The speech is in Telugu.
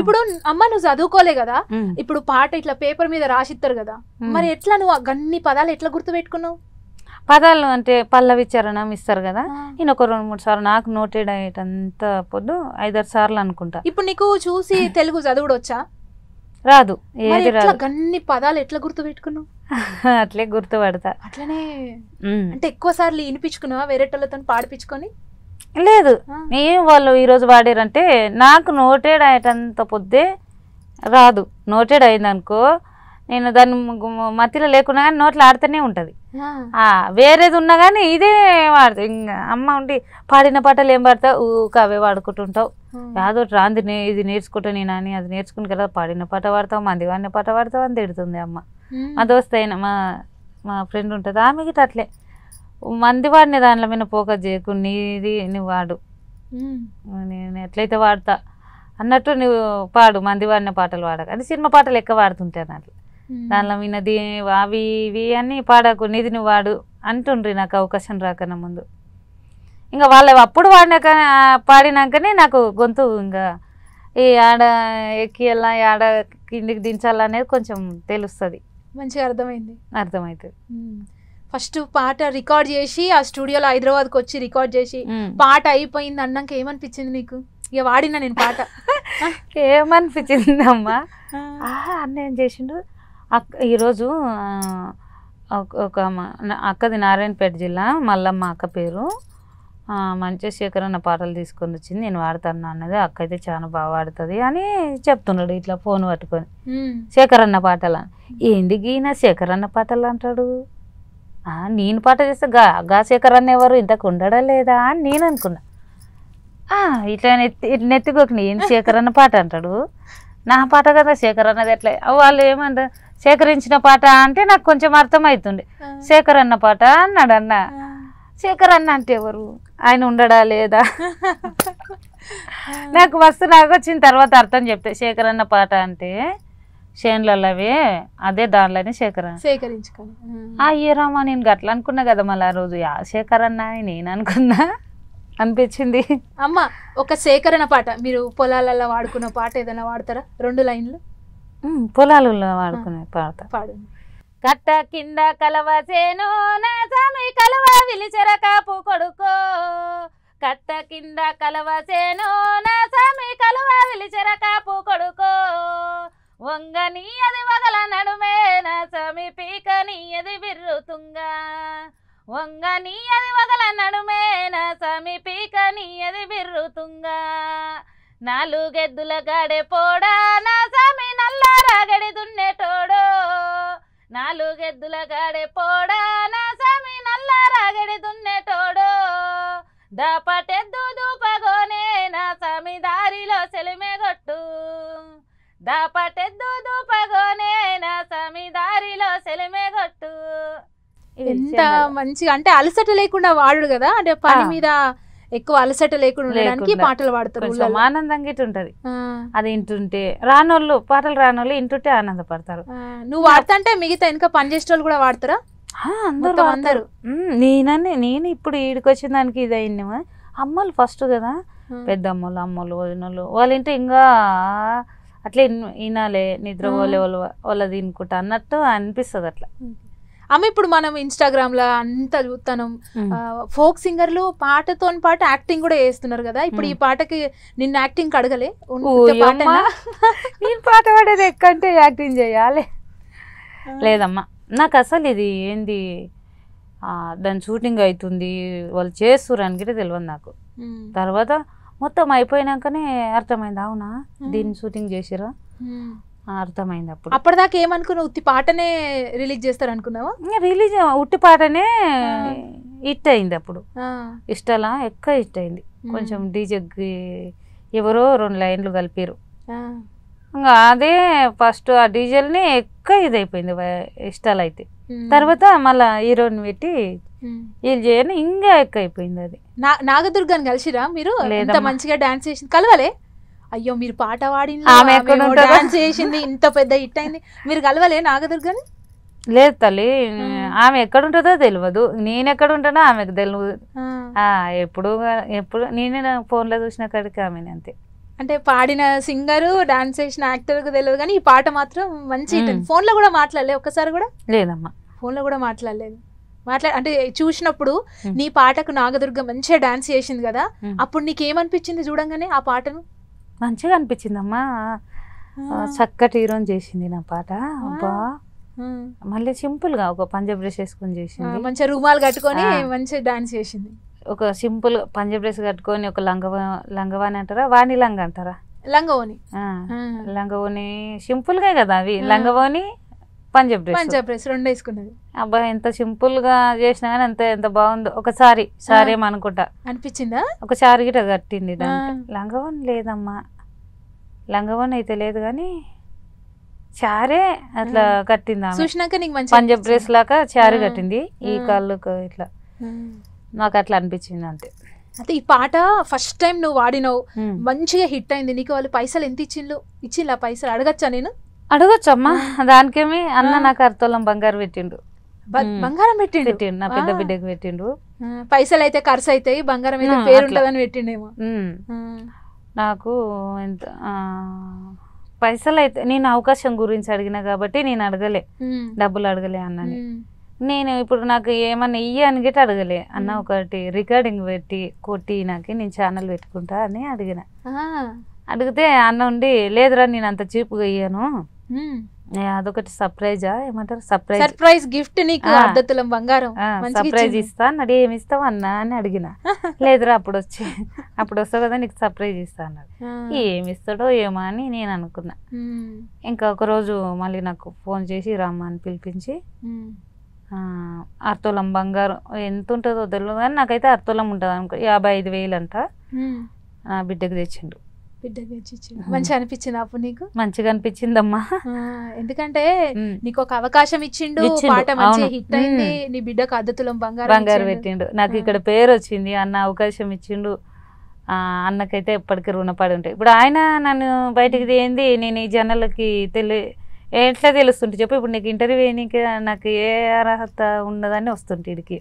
ఇప్పుడు అమ్మ నువ్వు చదువుకోలే కదా, ఇప్పుడు పాట ఇట్లా పేపర్ మీద రాసిస్తారు కదా, మరి ఎట్లా నువ్వు అన్ని పదాలు ఎట్లా గుర్తు పెట్టుకున్నావు? పదాలు అంటే పల్లవి చరణం ఇస్తారు కదా, నేను ఒక 2-3 సార్లు నాకు నోటెడ్ అయ్యేటంత పొద్దు 5-6 సార్లు అనుకుంటా. ఇప్పుడు నీకు చూసి తెలుగు చదువుడు వచ్చా? రాదు, ఏది రాదు. అన్ని పదాలు ఎట్లా గుర్తు పెట్టుకున్నావు? అట్లే గుర్తుపడతా. అట్లనే అంటే ఎక్కువ సార్లు వినిపించుకున్నావా వేరేటోళ్ళతో పాడిపించుకొని? లేదు, నేను వాళ్ళు ఈరోజు వాడారంటే నాకు నోటెడ్ అయ్యేటంత పొద్దే రాదు. నోటెడ్ అయిందనుకో నేను దాన్ని మతిలో లేకున్నా కానీ నోట్లో ఆడుతూనే ఉంటుంది. వేరేది ఉన్నా కానీ ఇదే వాడుతా. ఇంకా అమ్మ ఉండి పాడిన పాటలు ఏం పాడతావు, ఊక అవే వాడుకుంటుంటావు, యాదో రాంది ఇది నేర్చుకుంటా నేను అని, అది నేర్చుకుని కదా పాడిన పాట పాడతావు, మంది వాడిన పాట పాడతావు అని తిడుతుంది అమ్మ. మా దోస్త్ అయినా మా ఫ్రెండ్ ఉంటుంది, ఆమె గిట్ట అట్లే మంది వాడిన దాంట్లో మీద ఫోకస్ చేయకు, నీది నువ్వు వాడు, నేను ఎట్లయితే వాడతా అన్నట్టు నువ్వు పాడు, మంది వాడిన పాటలు వాడక అని. సినిమా పాటలు ఎక్కువ వాడుతుంటాను అట్లా, దానిలో విన్నది అవి ఇవి అన్నీ పాడకు, నీది నువ్వు వాడు అంటుండ్రి నాకు అవకాశం రాకన్నా ముందు. ఇంకా వాళ్ళు అప్పుడు పాడినాకనే నాకు గొంతు ఇంకా ఈ ఆడ ఎక్కియాలా ఆడ కిందికి దించాలా అనేది కొంచెం తెలుస్తుంది, మంచిగా అర్థమవుతుంది. ఫస్ట్ పాట రికార్డ్ చేసి ఆ స్టూడియోలో హైదరాబాద్కి వచ్చి రికార్డ్ చేసి పాట అయిపోయింది అన్నాక ఏమనిపించింది నీకు? ఇక వాడినా నేను పాట ఏమనిపించింది అమ్మా, అన్న ఏం చేసిండు ఈరోజు ఒక అక్కది నారాయణపేట జిల్లా మల్లమ్మ అక్క పేరు, మంచిగా శేఖర్ అన్న పాటలు తీసుకొని వచ్చింది, నేను వాడతాను అన్నది, అక్క అయితే చాలా బాగా వాడుతుంది అని చెప్తున్నాడు ఇట్లా ఫోన్ పట్టుకొని. శేఖర్ అన్న పాటలు ఏంది గీన శేఖర్ అన్న పాటలు అంటాడు, నేను పాట చేస్తే గా శేఖర్ అన్న ఎవరు ఇంతకు ఉండడా లేదా అని నేను అనుకున్నా. ఇట్లా నెత్తికొక నేను శేఖర్ అన్న పాట అంటాడు, నా పాట కదా శేఖర్ అన్నది ఎట్లా, వాళ్ళు ఏమంటారు సేకరించిన పాట అంటే నాకు కొంచెం అర్థమవుతుంది. శేఖర్ అన్న పాట అన్నాడు అన్న, శేఖర్ అన్న అంటే ఎవరు, ఆయన ఉండడా లేదా నాకు నాకు వచ్చిన తర్వాత అర్థం చెప్తే, శేఖర్ అన్న పాట అంటే చేన్లవే అదే దానిలోనే సేకరించుకొని అయ్యేరామా నేను గట్లా అనుకున్నా కదా, మళ్ళీ ఆ రోజు శేఖర్ అన్న అని నేను అనుకున్నా అనిపించింది. అమ్మ ఒక సేకరణ పాట మీరు పొలాలలో వాడుకున్న పాట ఏదైనా వాడతారా? 2 లైన్లు. పొలాలలో వాడుకునే పాట పాడు. కట్ట కింద కలవ సేను నా సామి కలవ విలిచెర కాపు కొడుకో, కట్ట కింద కలవ సేను నా సామి కలవ విలిచెర కాపు కొడుకో, వంగని అది వదల నడుమే నా సామి పీకని అది విర్రుతుంగా, వంగని అది వదల నడుమే నా సామి పీకని అది విర్రుతుంగా, 4 గెద్దుల గాడే పోడా నా సామి నల్ల రాగడి దున్నేటోడో, 4 గెద్దుల గాడే పోడా నా సామి నల్ల రాగడి దున్నేటోడో, దాపటెద్దు దూపగోనే నా సామి దారిలో సెలిమెగొట్టు, దాపటెద్దు దూపగోనే నా సామి దారిలో సెలిమెగొట్టు. ఎంత మంచిగా అంటే అలసట లేకుండా వాడు కదా, అంటే పని మీద ఎక్కువ అలసట లేకుండా ఉండడానికి పాటలు పాడతారు, ఆనందంగా ఇటు ఉంటది. అది వింటుంటే రానోళ్ళు పాటలు రానోళ్ళు వింటుంటే ఆనందపడతారు. నువ్వు వాడతా అంటే మిగతా ఇంకా పని చేసే వాళ్ళు కూడా వాడతారా? అందరూ. నేను ఇప్పుడు ఈడికి వచ్చిన దానికి ఇది అయిందేమో, అమ్మలు ఫస్ట్ కదా, పెద్దమ్మలు అమ్మలు వదినలు వాళ్ళ ఇంటే ఇంకా అట్లా వినాలే నిద్రపోలే వాళ్ళ తినుకుంటా అన్నట్టు అనిపిస్తుంది అట్లా. అమ్మ ఇప్పుడు మనం ఇన్స్టాగ్రామ్ లో అంతా చూస్తాను, ఫోక్ సింగర్లు పాటతో పాటు యాక్టింగ్ కూడా చేస్తున్నారు కదా, ఇప్పుడు ఈ పాటకి నిన్న యాక్టింగ్ అడగలే? నేను పాట పాడేది ఎక్కంటే యాక్టింగ్ చేయాలి లేదమ్మా, నాకు అసలు ఇది ఏంది దాని షూటింగ్ అవుతుంది వాళ్ళు చేస్తున్నారు అని కూడా తెలియదు నాకు. తర్వాత మొత్తం అయిపోయినాకనే అర్థమైంది, అవునా దీన్ని షూటింగ్ చేసిరా అర్థమైంది. అప్పటిదాకా ఏమనుకున్నావు, ఉత్తి పాటనే రిలీజ్ చేస్తారు అనుకున్నావా? రిలీజ్ ఉట్టి పాటనే హిట్ అయింది అప్పుడు, ఇష్టలా ఎక్కువ హిట్ అయింది. కొంచెం డీజేకి ఎవరో 2 లైన్లు కలిపారు, ఇంకా అదే ఫస్ట్ ఆ డీజేల్ని ఎక్కువ ఇది అయిపోయింది ఇష్టాలు అయితే. తర్వాత మళ్ళా హీరోని పెట్టి వీళ్ళు చేయని ఇంకా ఎక్కువ అయిపోయింది. అది నాగదుర్గాని కలిసిరా మీరు? ఎంత మంచిగా డాన్స్ చేసింది, కలవలే? అయ్యో మీరు పాట వాడింది డాన్స్ చేసింది ఇంత పెద్ద హిట్ అయింది, మీరు కలవలే నాగదుర్గాని? లేదు తల్లి, ఆమె ఎక్కడుంటుందో తెలియదు, నేను ఎక్కడ ఉంటానో ఆమెకు తెలియదు. ఎప్పుడు నేనే ఫోన్లో చూసిన కాడికి ఆమె అంతే. అంటే పాడిన సింగరు డాన్స్ చేసిన యాక్టర్ కు తెలియదు కానీ ఈ పాట మాత్రం మంచి ఫోన్ లో కూడా మాట్లాడలేదు ఒక్కసారి కూడా? లేదమ్మా, ఫోన్ లో కూడా మాట్లాడలేదు. అంటే చూసినప్పుడు నీ పాటకు నాగదుర్గ మంచిగా డాన్స్ చేసింది కదా, అప్పుడు నీకేమనిపించింది చూడంగానే ఆ పాటను? మంచిగా అనిపించిందమ్మా, చక్కటి హీరోయిన్ చేసింది నా పాట. అబ్బా మళ్ళీ సింపుల్ గా ఒక పంజాబ్ డ్రెస్ వేసుకొని చేసింది, మంచిగా రుమాలు కట్టుకొని మంచిగా డాన్స్ చేసింది. ఒక సింపుల్ పంజాబ్ డ్రెస్ కట్టుకొని ఒక లంగవాణి అంటారా, వాణి లంగ అంటారా, లంగవోని సింపుల్ గా కదా అవి, లంగవోని పంజాబ్ డ్రెస్ రెండు వేసుకున్నది. అబ్బా ఎంత సింపుల్ గా చేసినా కానీ ఎంత బాగుందో. ఒకసారి అనుకుంటా అనిపించిందా? ఒకసారి గిట కట్టింది దానికి. లంగవోని లేదమ్మా, లంగవోని అయితే లేదు కానీ చారే అట్లా కట్టింది చూసినాక నీకు మంచి పంజాబ్ డ్రెస్ లాగా చారీ కట్టింది, ఈ కాళ్ళు ఇట్లా. నాకు అట్లా అనిపించింది అంతే. అయితే ఈ పాట ఫస్ట్ టైం నువ్వు వాడినావు, మంచిగా హిట్ అయింది. నీకు వాళ్ళు పైసలు ఎంత ఇచ్చిండ్రు? పైసలు అడగచ్చా నేను? అడగచ్చమ్మా, దానికేమి అన్న నాకు అర్తోలం బంగారు పెట్టిండు. బంగారం పెట్టిండు? నా పెద్ద బిడ్డకి పెట్టిండు. పైసలు అయితే ఖర్చు అవుతాయి, బంగారం అయితే పేరు ఉంటుందని పెట్టిండేమో. నాకు ఎంత పైసలు అయితే నేను అవకాశం గురించి అడిగిన కాబట్టి నేను అడగలే, డబ్బులు అడగలే అన్నని. నేను ఇప్పుడు నాకు ఏమన్నా ఇయ్యని గిట్ట అడగలే, అన్న ఒకటి రికార్డింగ్ పెట్టి కొట్టి నాకు నేను ఛానల్ పెట్టుకుంటా అని అడిగిన. అడిగితే అన్న ఉండి లేదురా నేను అంత చీప్గా ఇయ్యాను, అదొకటి సర్ప్రైజా ఏమంటారు, సర్ప్రైజ్ గిఫ్ట్ నీకు అర్ధతులం బంగారం సర్ప్రైజ్ ఇస్తా అన్నాడు. ఏమి ఇస్తావు అన్నా అని అడిగిన. లేదురా అప్పుడు వస్తావు కదా నీకు సర్ప్రైజ్ ఇస్తా అన్నాడు. ఏమి ఇస్తాడో ఏమో అని నేను అనుకున్నా. ఇంకా ఒక రోజు మళ్ళీ నాకు ఫోన్ చేసి రమ్మ అని పిలిపించి అర్తోలం బంగారం ఎంత ఉంటుందో తెలియదు కానీ నాకైతే అర్తోలం ఉంటుంది అనుకో, 55,000 అంట నా బిడ్డకు తెచ్చిండు. మంచిగా అనిపించింది అప్పుడు నీకు? మంచిగా అనిపించిందమ్మా, ఎందుకంటే నీకు ఒక అవకాశం ఇచ్చిండు, పాట మంచిగా హిట్ అయింది, నీ బిడ్డకు అర్ధతులం బంగారు పెట్టిండు. నాకు ఇక్కడ పేరు వచ్చింది, అన్న అవకాశం ఇచ్చిండు. అన్నకైతే ఎప్పటికీ రుణపడి ఉంటాయి. ఇప్పుడు ఆయన నన్ను బయటికి తీయింది, నేను ఈ జనాలకి ఎట్లా తెలుస్తుంటే చెప్పు. ఇప్పుడు నీకు ఇంటర్వ్యూ నాకు ఏ అర్హత ఉన్నదని వస్తుంటే ఇడికి